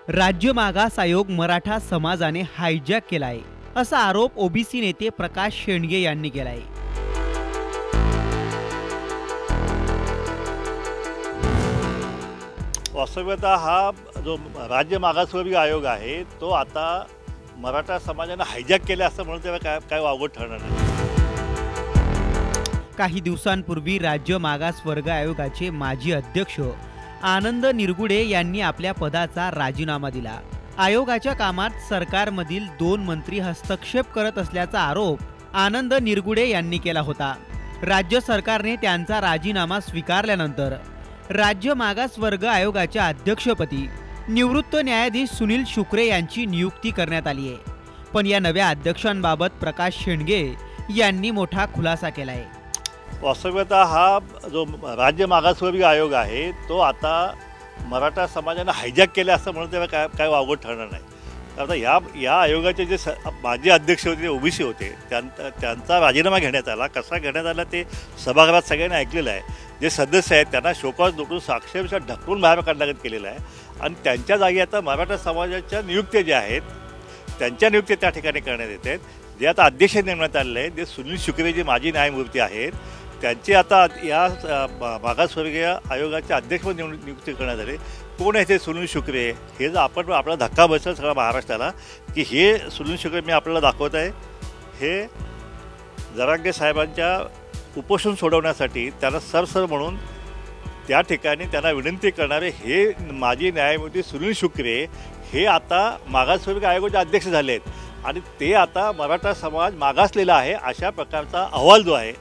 राज्य मागास आयोग मराठा समाजाने हायजॅक केलाय असा आरोप ओबीसी नेते प्रकाश शेंडगे यांनी केलाय। वास्तविकता हा जो राज्य मागासवर्गीय आयोग आहे तो आता मराठा समाजाने हायजॅक केला असं म्हणून त्याला काय वावगं ठरणार नाही। काही दिवसांपूर्वी राज्य मागास वर्ग आयोगाचे माजी अध्यक्ष आनंद निरगुडे यांनी आपल्या पदाचा राजीनामा दिला। आयोगाच्या कामात सरकारमधील 2 मंत्री हस्तक्षेप करत असल्याचा आरोप आनंद निरगुडे यांनी केला होता। राज्य सरकारने त्यांचा राजीनामा स्वीकारल्यानंतर राज्य मागास वर्ग आयोगाच्या अध्यक्षपदी निवृत्त न्यायाधीश सुनील शुक्रे यांची नियुक्ती करण्यात आली आहे। पण या नव्या अध्यक्षांबाबत प्रकाश शेंडगे यांनी मोठा खुलासा केलाय। वास्तविकता हा जो राज्य मागासवर्गीय आयोग आहे तो आता मराठा समाजाने हायजॅक केला असं म्हणून त्याला काय वावगं ठरणार नाही। आता या आयोगाचे जे माजी अध्यक्ष होते ओबीसी होते त्यांचा राजीनामा घेण्यात आला। कसा घेण्यात आला ते सभागृहात सगळ्यांनी ऐकलेलं आहे। जे सदस्य आहेत त्यांना शोकॉज नोटीस साक्षरशः ढकलून बाहेर काढण्यात केलेलं आहे आणि त्यांच्या जागी आता मराठा समाजाच्या नियुक्त्या ज्या आहेत त्यांच्या नियुक्त्या त्या ठिकाणी करण्यात येत आहेत। जे आता अध्यक्ष नेमण्यात आलेले आहेत जे सुनील शुक्रे जे माजी न्यायमूर्ती आहेत त्यांची आता या मागासवर्गीय आयोगाच्या अध्यक्षपद नियुक्ती करण्यात आली। कोण आहे ते सुनील शुक्रे हे जर आपला धक्का बसेल सगळ्या महाराष्ट्राला की हे सुनील शुक्रे मी आपल्याला दाखवत आहे हे जरांगे साहेबांच्या उपोषण सोडवण्यासाठी त्यांना सरसर म्हणून त्या ठिकाणी त्यांना विनंती करणारे हे माजी न्यायमूर्ती सुनील शुक्रे हे आता मागासवर्गीय आयोगाचे अध्यक्ष झाले आहेत आणि ते आता मराठा समाज मागासलेला आहे अशा प्रकारचा अहवाल जो आहे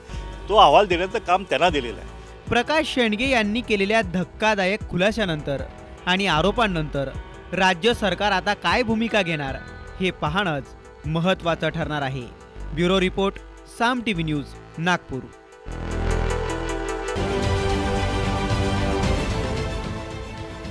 तो अहवाल देण्याचं काम त्यांना दिलेलं आहे। प्रकाश शेंडगे यांनी केलेल्या धक्कादायक खुलाशानंतर आणि आरोपांनंतर राज्य सरकार आता काय भूमिका घेणार हे पाहणंच महत्त्वाचं ठरणार आहे। ब्युरो रिपोर्ट, साम टीव्ही न्यूज, नागपूर।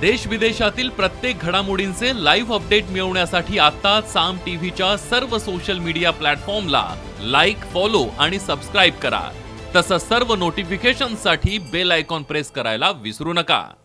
देश विदेशातील प्रत्येक घडामोडींचे लाईव्ह अपडेट मिळवण्यासाठी आता साम टीव्हीच्या सर्व सोशल मीडिया प्लॅटफॉर्मला लाईक, फॉलो आणि सबस्क्राईब करा। तसंच सर्व नोटिफिकेशनसाठी बेल आयकॉन प्रेस करायला विसरू नका।